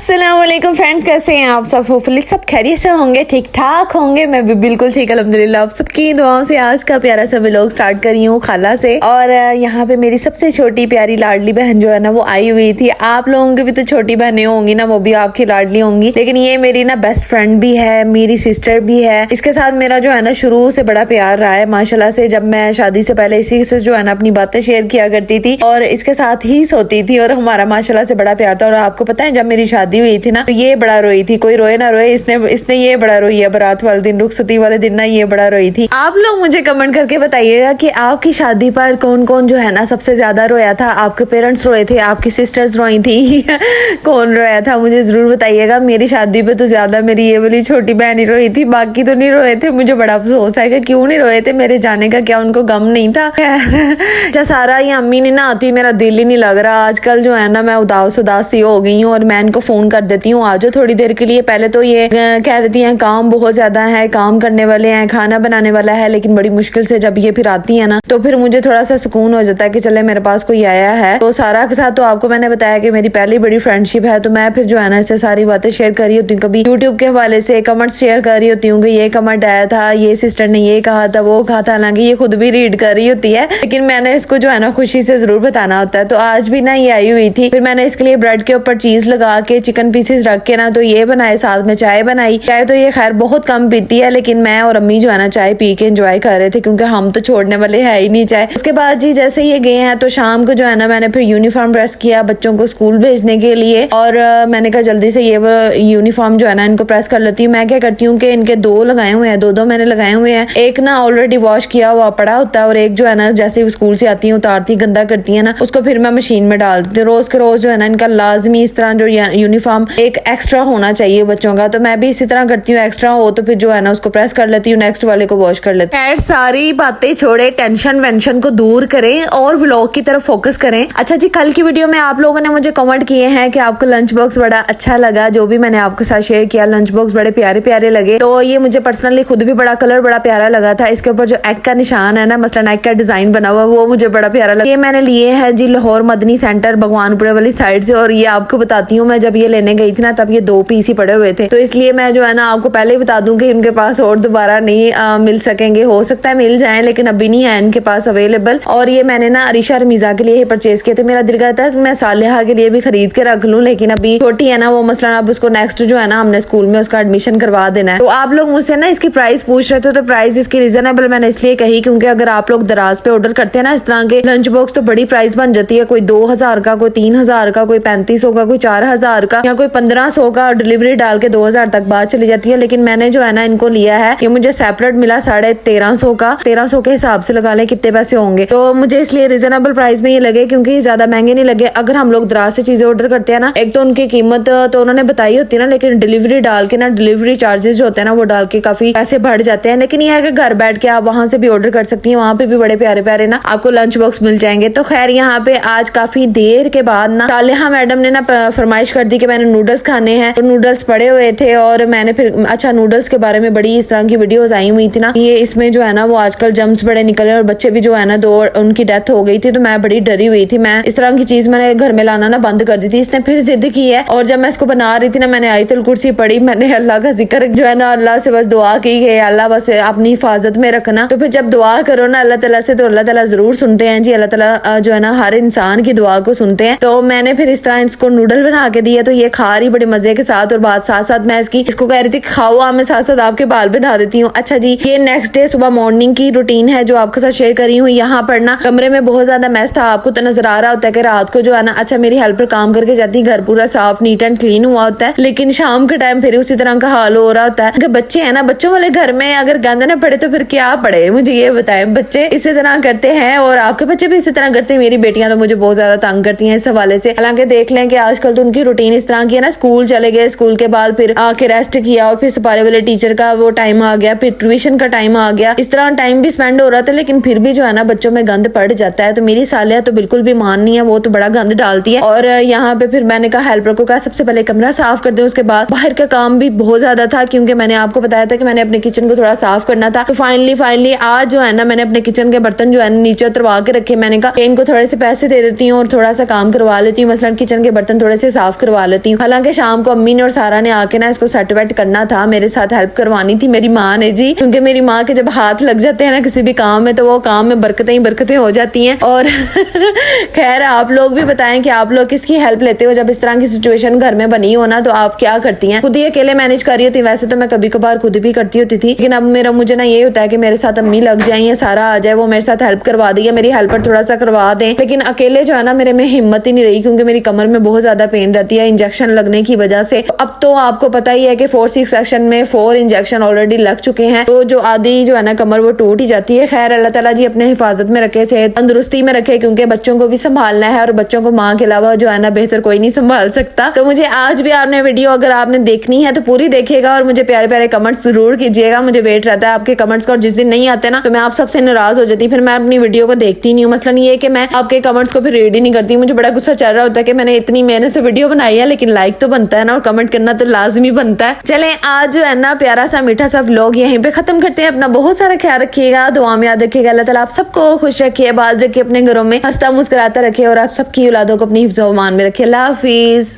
अस्सलामुअलैकुम फ्रेंड्स, कैसे हैं आप सब? होपफुली सब खैरियत से होंगे, ठीक ठाक होंगे। मैं भी बिल्कुल ठीक अल्हम्दुलिल्लाह। आप सबकी दुआओं से आज का प्यारा सा व्लॉग स्टार्ट करी हूँ खाला से। और यहाँ पे मेरी सबसे छोटी प्यारी लाडली बहन जो है ना वो आई हुई थी। आप लोगों की भी तो छोटी बहनें होंगी ना, वो भी आपकी लाडली होंगी, लेकिन ये मेरी ना बेस्ट फ्रेंड भी है, मेरी सिस्टर भी है। इसके साथ मेरा जो है ना शुरू से बड़ा प्यार रहा है माशाल्लाह से। जब मैं शादी से पहले इसी से जो है ना अपनी बातें शेयर किया करती थी और इसके साथ ही सोती थी और हमारा माशाल्लाह से बड़ा प्यार था। और आपको पता है जब मेरी शादी हुई थी ना तो ये बड़ा रोई थी। कोई रोए ना रोए, इसने ये बड़ा रोई है। बारात वाले दिन, रुखसती वाले दिन ना ये बड़ा रोई थी। आप लोग मुझे कमेंट करके बताइएगा कि आपकी शादी पर कौन कौन जो है ना सबसे ज्यादा रोया था। आपके पेरेंट्स रोए थे, आपकी सिस्टर्स रोई थी कौन रोया था मुझे जरूर बताइएगा। मेरी शादी पे तो ज्यादा मेरी ये वाली छोटी बहन ही रोई थी, बाकी तो नहीं रोए थे। मुझे बड़ा अफसोस है कि क्यों नहीं रोए थे। मेरे जाने का क्या उनको गम नहीं था? अच्छा सारा ये अम्मी नहीं ना आती, मेरा दिल ही नहीं लग रहा आजकल। जो है ना मैं उदास सी हो गई हूँ और मैं इनको फोन कर देती हूँ, आजो थोड़ी देर के लिए। पहले तो ये कह देती हैं काम बहुत ज्यादा है, काम करने वाले हैं, खाना बनाने वाला है, लेकिन बड़ी मुश्किल से जब ये फिर आती है ना तो फिर मुझे थोड़ा सा सुकून हो जाता है कि चले मेरे पास कोई आया है। तो सारा के साथ तो आपको मैंने बताया कि मेरी पहली बड़ी फ्रेंडशिप है, तो मैं फिर जो है ना इससे सारी बातें शेयर कर रही होती हूँ। कभी यूट्यूब के हवाले से कमेंट शेयर कर रही होती हूँ कि ये कमेंट आया था, ये सिस्टर ने ये कहा था, वो कहा था। हालांकि ये खुद भी रीड कर रही होती है, लेकिन मैंने इसको जो है ना खुशी से जरूर बताना होता है। तो आज भी ना ये आई हुई थी, फिर मैंने इसके लिए ब्रेड के ऊपर चीज लगा के चिकन पीसेस रख के ना तो ये बनाए, साथ में चाय बनाई। चाय तो ये खैर बहुत कम पीती है, लेकिन मैं और अम्मी जो है ना चाय पी के एंजॉय कर रहे थे, क्योंकि हम तो छोड़ने वाले है ही नहीं चाय। उसके बाद जी जैसे ये गए हैं तो शाम को जो है ना मैंने फिर यूनिफॉर्म प्रेस किया बच्चों को स्कूल भेजने के लिए। और मैंने कहा जल्दी से ये यूनिफॉर्म जो है ना इनको प्रेस कर लेती हूँ। मैं क्या करती हूँ कि इनके दो लगाए हुए हैं, दो मैंने लगाए हुए हैं। एक ना ऑलरेडी वॉश किया हुआ पड़ा होता है, और एक जो है ना जैसे स्कूल से आती है उतारती गंदा करती है ना, उसको फिर मैं मशीन में डाल देती हूँ। रोज के रोज जो है ना इनका लाजमी इस तरह जो यूनिफॉर्म एक एक्स्ट्रा होना चाहिए बच्चों का, तो मैं भी इसी तरह करती हूँ। एक्स्ट्रा हो तो फिर जो है ना उसको प्रेस कर लेती हूँ, नेक्स्ट वाले को वॉश कर लेती हूँ। खैर सारी बातें छोड़े, टेंशन वेंशन को दूर करें और व्लॉग की तरफ फोकस करें। अच्छा जी, कल की वीडियो में आप लोगों ने मुझे कमेंट किए हैं कि आपको लंच बॉक्स बड़ा अच्छा लगा। जो भी मैंने आपके साथ शेयर किया, लंच बॉक्स बड़े प्यारे प्यारे लगे। तो ये मुझे पर्सनली खुद भी बड़ा कलर बड़ा प्यारा लगा था। इसके ऊपर जो एग का निशान है ना, मसलन एग का डिजाइन बना हुआ, वो मुझे बड़ा प्यारा लगा। ये मैंने लिए हैं जी लाहौर मदनी सेंटर भगवानपुरे वाली साइड से। और ये आपको बताती हूँ, मैं जब ये लेने गई थी ना तब ये 2 पीस ही पड़े हुए थे, तो इसलिए मैं जो है ना आपको पहले ही बता दूं कि इनके पास और दोबारा नहीं मिल सकेंगे। हो सकता है मिल जाएं, लेकिन अभी नहीं है इनके पास अवेलेबल। और ये मैंने ना अरीशा रमीजा के लिए ही परचेज किए थे। मेरा दिल करता है मैं सालिहा के लिए भी खरीद के रख लूं, लेकिन अभी छोटी है ना वो, मसलन अब उसको नेक्स्ट जो है ना हमने स्कूल में उसका एडमिशन करवा देना है। तो आप लोग मुझसे ना इसकी प्राइस पूछ रहे थे, तो प्राइस इसकी रीजनेबल मैंने इसलिए कही क्योंकि अगर आप लोग दराज पे ऑर्डर करते हैं ना इस तरह के लंच बॉक्स, तो बड़ी प्राइस बन जाती है। कोई 2000 का, कोई 3000 का, कोई 3500 का, कोई 4000 का, या कोई 1500 का, और डिलीवरी डाल के 2000 तक बात चली जाती है। लेकिन मैंने जो है ना इनको लिया है, ये मुझे सेपरेट मिला 1350 का। 1300 के हिसाब से लगा ले कितने पैसे होंगे, तो मुझे इसलिए रीजनेबल प्राइस में ये लगे, क्योंकि ज्यादा महंगे नहीं लगे। अगर हम लोग दराज से चीजें ऑर्डर करते हैं ना, एक तो उनकी कीमत तो उन्होंने बताई होती है ना, लेकिन डिलीवरी डाल के ना, डिलीवरी चार्जेस जो होते हैं ना वो डाल के काफी पैसे बढ़ जाते हैं। लेकिन ये है कि घर बैठ के आप वहां से भी ऑर्डर कर सकती हैं, वहां पे भी बड़े प्यारे प्यारे ना आपको लंच बॉक्स मिल जाएंगे। तो खैर यहाँ पे आज काफी देर के बाद ना सालिहा मैडम ने ना फरमाइश कर दी कि मैंने नूडल्स खाने हैं। तो नूडल्स पड़े हुए थे और मैंने फिर अच्छा नूडल्स के बारे में बड़ी इस तरह की वीडियोस आई हुई थी ना, ये इसमें जो है ना वो आजकल जम्स बड़े निकले और बच्चे भी जो है ना 2 उनकी डेथ हो गई थी। तो मैं बड़ी डरी हुई थी, मैं इस तरह की चीज मैंने घर में लाना ना बंद कर दी थी। इसने फिर जिद की है, और जब मैं इसको बना रही थी ना मैंने आयतुल कुर्सी पढ़ी, मैंने अल्लाह का जिक्र जो है ना अल्लाह से बस दुआ की है, अल्लाह बस अपनी हिफाजत में रखना। तो फिर जब दुआ करो ना अल्लाह ताला से, तो अल्लाह ताला जरूर सुनते हैं जी। अल्लाह ताला जो है ना हर इंसान की दुआ को सुनते हैं। तो मैंने फिर इस तरह इसको नूडल बना के दिए, तो ये खा रही बड़े मजे के साथ। और बात साथ साथ मैं इसको कह रही थी खाओ, मैं साथ साथ आपके बाल बना देती हूँ। अच्छा जी, ये नेक्स्ट डे सुबह मॉर्निंग की रूटीन है जो आपके साथ शेयर करी हूँ। यहाँ पर ना कमरे में बहुत ज्यादा मैस था, आपको तो नजर आ रहा होता है कि रात को जो है ना, अच्छा मेरी हेल्पर काम करके जाती है, घर पूरा साफ नीट एंड क्लीन हुआ होता है, लेकिन शाम के टाइम फिर उसी तरह का हाल हो रहा होता है कि बच्चे है ना, बच्चों वाले घर में अगर गंद न पड़े तो फिर क्या पड़े, मुझे ये बताएं। बच्चे इसी तरह करते हैं और आपके बच्चे भी इसी तरह करते हैं। मेरी बेटियां तो मुझे बहुत ज्यादा तंग करती हैं इस हवाले से। हालांकि देख लें कि आजकल तो उनकी रूटीन इस तरह की है ना, स्कूल चले गए, स्कूल के बाद फिर आके रेस्ट किया, और फिर सपारे वाले टीचर का वो टाइम आ गया, फिर ट्यूशन का टाइम आ गया, इस तरह टाइम भी स्पेंड हो रहा था। लेकिन फिर भी जो है ना बच्चों में गंद पड़ जाता है। तो मेरी सालिया तो बिल्कुल भी मान नहीं है, वो तो बड़ा गंद डालती है। और यहाँ पे फिर मैंने कहा हेल्पर को कहा सबसे पहले कमरा साफ कर दे, उसके बाद बाहर का काम भी बहुत ज्यादा था, क्योंकि मैंने आपको बताया था कि मैंने अपने किचन को थोड़ा साफ करना था। तो फाइनली आज जो है ना मैंने अपने किचन के बर्तन जो है नीचे उतरवा के रखे। मैंने कहा इनको थोड़े से पैसे दे देती हूँ और थोड़ा सा काम करवा लेती हूँ, मसलन किचन के बर्तन थोड़े से साफ करवा लेती जाती हूँ। हालांकि शाम को अम्मी ने और सारा ने आके ना इसको सेट वेट करना था, मेरे साथ हेल्प करवानी थी मेरी माँ ने जी, क्योंकि मेरी माँ के जब हाथ लग जाते हैं ना किसी भी काम में तो वो काम में बरकतें ही बरकतें हो जाती हैं। और खैर आप लोग भी बताएं कि आप लोग किसकी हेल्प लेते हो जब इस तरह की सिचुएशन घर में बनी हो ना, तो आप क्या करती हैं? खुद ही अकेले मैनेज कर रही होती, वैसे तो मैं कभी कभार खुद भी करती होती थी, लेकिन अब मुझे ना ये होता है कि मेरे साथ अम्मी लग जाए या सारा आ जाए, वो मेरे साथ हेल्प करवा दी, मेरी हेल्पर थोड़ा सा करवा दें, लेकिन अकेले जो है ना मेरे में हिम्मत ही नहीं रही, क्योंकि मेरी कमर में बहुत ज्यादा पेन रहती है इंजेक्शन लगने की वजह से। अब तो आपको पता ही है कि 4-6 सेक्शन में 4 इंजेक्शन ऑलरेडी लग चुके हैं, तो जो आधी जो है ना कमर वो टूट ही जाती है। खैर अल्लाह ताला जी अपने हिफाजत में रखे, सेहत तंदुरुस्ती में रखे, क्योंकि बच्चों को भी संभालना है और बच्चों को माँ के अलावा जो है ना बेहतर कोई नहीं संभाल सकता। तो मुझे आज भी आपने वीडियो अगर आपने देखनी है तो पूरी देखिएगा और मुझे प्यारे प्यारे कमेंट्स जरूर कीजिएगा, मुझे वेट रहता है आपके कमेंट्स का। और जिस दिन नहीं आते ना तो मैं आप सबसे नाराज हो जाती, फिर मैं अपनी वीडियो को देखती नहीं हूँ। मसलन ये कि मैं आपके कमेंट्स को फिर रीड ही नहीं करती, मुझे बड़ा गुस्सा चल रहा होता है कि मैंने इतनी मेहनत से वीडियो बनाई है, लेकिन लाइक तो बनता है ना और कमेंट करना तो लाजमी बनता है। चलें आज जो है ना प्यारा सा मीठा सा व्लॉग यहीं पे खत्म करते हैं। अपना बहुत सारा ख्याल रखिएगा, दुआ में याद रखिएगा। अल्लाह ताला आप सबको खुश रखिए, बाज रखिए, अपने घरों में हंसता मुस्कुराता रखे और आप सबकी औलादों को अपनी हिफ्ज़-ओ-अमान में रखिए। अल्लाह हाफिज।